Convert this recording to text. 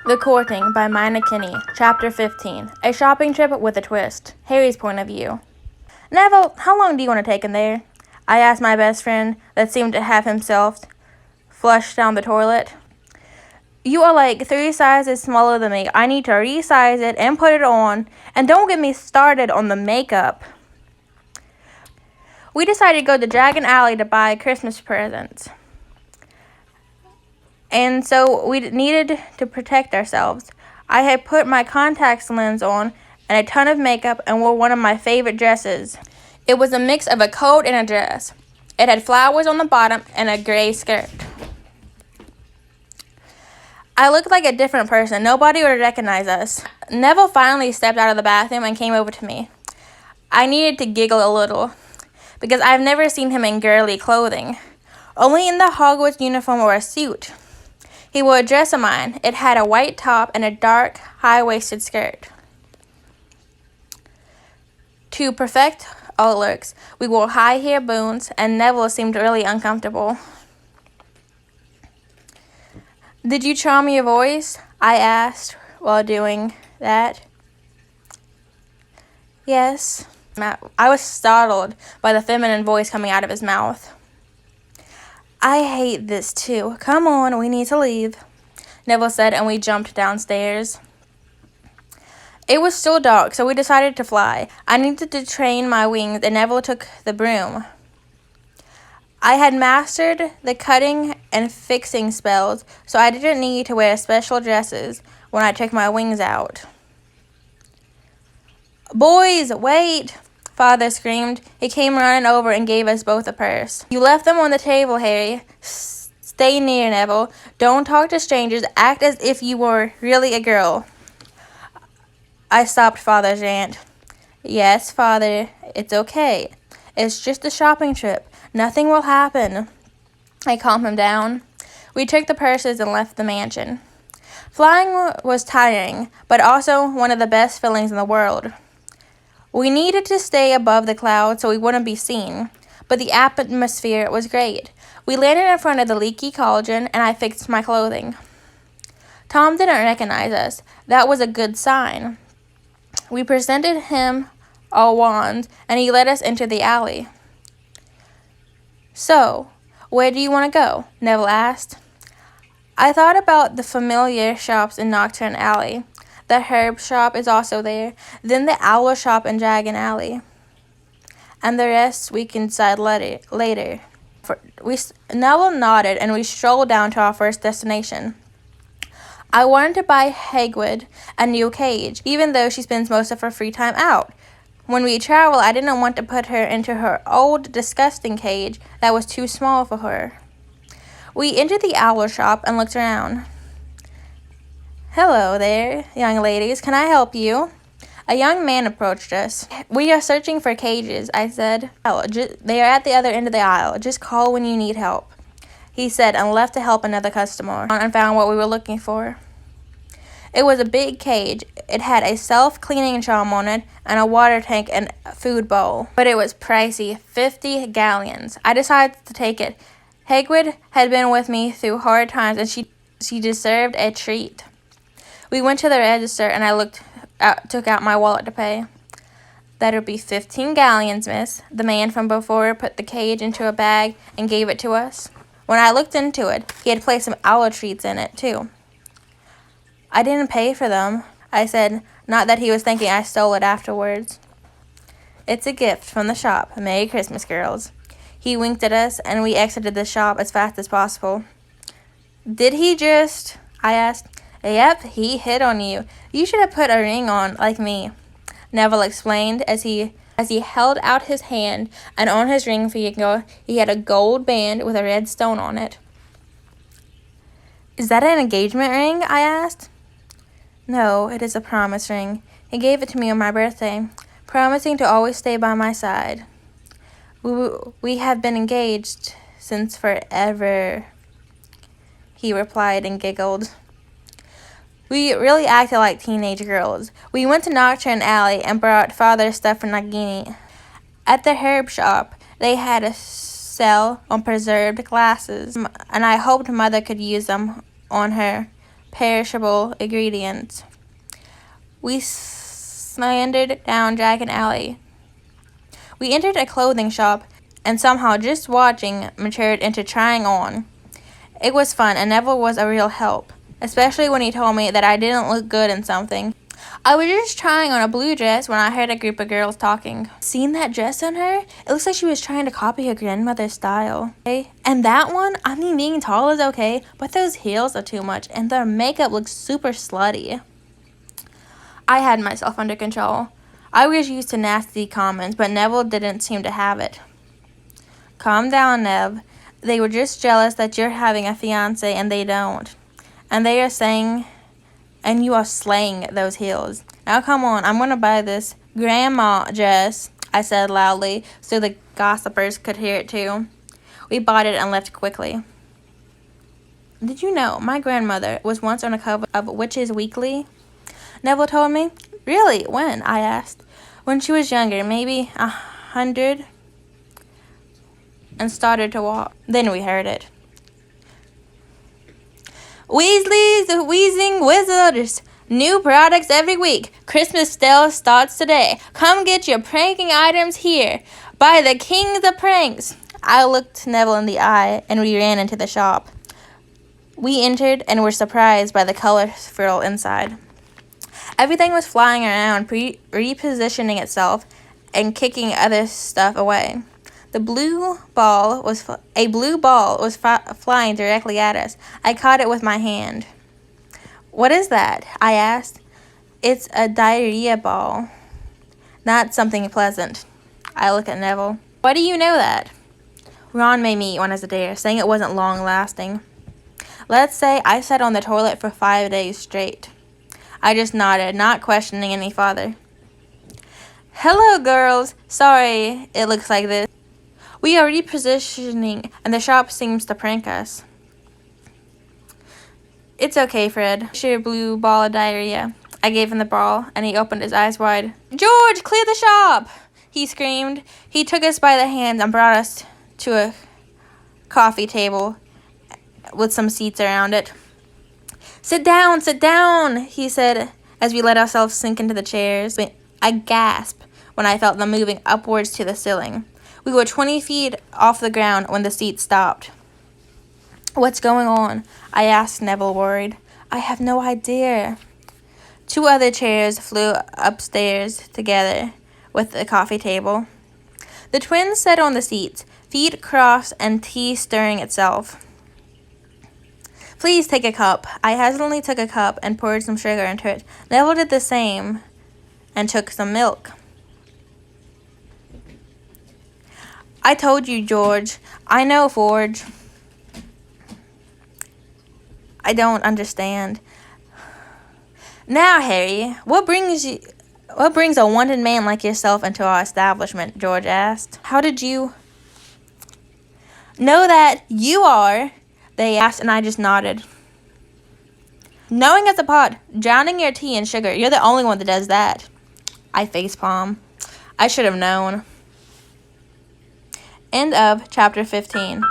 The Courting by Meinekeime, Chapter 15. A shopping trip with a twist. Harry's point of view. Neville, how long do you want to take in there? I asked my best friend that seemed to have himself flushed down the toilet. You are like 3 sizes smaller than me. I need to resize it and put it on. And don't get me started on the makeup. We decided to go to Dragon Alley to buy Christmas presents. And so we needed to protect ourselves. I had put my contacts lens on and a ton of makeup and wore one of my favorite dresses. It was a mix of a coat and a dress. It had flowers on the bottom and a gray skirt. I looked like a different person. Nobody would recognize us. Neville finally stepped out of the bathroom and came over to me. I needed to giggle a little because I've never seen him in girly clothing, only in the Hogwarts uniform or a suit. He wore a dress of mine. It had a white top and a dark, high-waisted skirt. To perfect all looks, we wore high-heel boots, and Neville seemed really uncomfortable. Did you charm your voice? I asked while doing that. Yes. I was startled by the feminine voice coming out of his mouth. I hate this too. Come on, we need to leave, Neville said, and we jumped downstairs. It was still dark, so we decided to fly. I needed to train my wings, and Neville took the broom. I had mastered the cutting and fixing spells, so I didn't need to wear special dresses when I took my wings out. Boys, wait! Father screamed. He came running over and gave us both a purse. You left them on the table, Harry. Stay near, Neville. Don't talk to strangers. Act as if you were really a girl. I stopped Father's rant. Yes, Father, it's okay. It's just a shopping trip. Nothing will happen. I calmed him down. We took the purses and left the mansion. Flying was tiring, but also one of the best feelings in the world. We needed to stay above the clouds so we wouldn't be seen, but the atmosphere was great. We landed in front of the leaky cauldron, and I fixed my clothing. Tom didn't recognize us. That was a good sign. We presented him our wands, and he led us into the alley. So, where do you want to go? Neville asked. I thought about the familiar shops in Nocturne Alley. The herb shop is also there, then the owl shop in Dragon Alley. And the rest we can decide later. Neville nodded, and we strolled down to our first destination. I wanted to buy Hagrid a new cage, even though she spends most of her free time out. When we travel, I didn't want to put her into her old, disgusting cage that was too small for her. We entered the owl shop and looked around. Hello there, young ladies. Can I help you? A young man approached us. We are searching for cages, I said. They are at the other end of the aisle. Just call when you need help, he said, and left to help another customer and found what we were looking for. It was a big cage. It had a self-cleaning charm on it and a water tank and a food bowl. But it was pricey, 50 galleons. I decided to take it. Hagrid had been with me through hard times, and she deserved a treat. We went to the register, and I took out my wallet to pay. That'll be 15 galleons, miss. The man from before put the cage into a bag and gave it to us. When I looked into it, he had placed some owl treats in it, too. I didn't pay for them, I said, not that he was thinking I stole it afterwards. It's a gift from the shop. Merry Christmas, girls. He winked at us, and we exited the shop as fast as possible. Did he just? I asked. Yep, he hit on you. You should have put a ring on, like me, Neville explained as he held out his hand, and on his ring finger he had a gold band with a red stone on it. Is that an engagement ring? I asked. No, it is a promise ring. He gave it to me on my birthday, promising to always stay by my side. We have been engaged since forever, he replied and giggled. We really acted like teenage girls. We went to Nocturne Alley and brought Father's stuff for Nagini. At the herb shop, they had a sale on preserved glasses, and I hoped Mother could use them on her perishable ingredients. We slandered down Jack and Alley. We entered a clothing shop, and somehow just watching matured into trying on. It was fun, and Neville was a real help, especially when he told me that I didn't look good in something. I was just trying on a blue dress when I heard a group of girls talking. Seen that dress on her? It looks like she was trying to copy her grandmother's style. Okay? And that one, I mean, being tall is okay, but those heels are too much, and their makeup looks super slutty. I had myself under control. I was used to nasty comments, but Neville didn't seem to have it. Calm down, Nev. They were just jealous that you're having a fiancé and they don't. And they are saying, and you are slaying those heels. Now come on, I'm going to buy this grandma dress, I said loudly, so the gossipers could hear it too. We bought it and left quickly. Did you know my grandmother was once on a cover of Witches Weekly? Neville told me. Really? When? I asked. When she was younger, maybe 100, and started to walk. Then we heard it. Weasley's the Wheezing Wizards. New products every week. Christmas sale starts today. Come get your pranking items here. By the kings of pranks. I looked Neville in the eye, and we ran into the shop. We entered and were surprised by the colorful inside. Everything was flying around, repositioning itself and kicking other stuff away. A blue ball was flying directly at us. I caught it with my hand. What is that? I asked. It's a diarrhea ball. Not something pleasant. I look at Neville. Why do you know that? Ron made me eat one as a dare, saying it wasn't long lasting. Let's say I sat on the toilet for 5 days straight. I just nodded, not questioning any further. Hello, girls. Sorry it looks like this. We are repositioning, and the shop seems to prank us. It's okay, Fred. Your blue ball of diarrhea. I gave him the ball, and he opened his eyes wide. George, clear the shop! He screamed. He took us by the hand and brought us to a coffee table with some seats around it. Sit down, he said as we let ourselves sink into the chairs. I gasped when I felt them moving upwards to the ceiling. We were 20 feet off the ground when the seat stopped. What's going on? I asked Neville, worried. I have no idea. 2 other chairs flew upstairs together with the coffee table. The twins sat on the seats, feet crossed and tea stirring itself. Please take a cup. I hesitantly took a cup and poured some sugar into it. Neville did the same and took some milk. I told you, George. I know, Forge. I don't understand. Now, Harry, what brings a wanted man like yourself into our establishment? George asked. How did you know that you are? They asked, and I just nodded. Knowing as a pot, drowning your tea in sugar, you're the only one that does that. I facepalm. I should have known. End of chapter 15.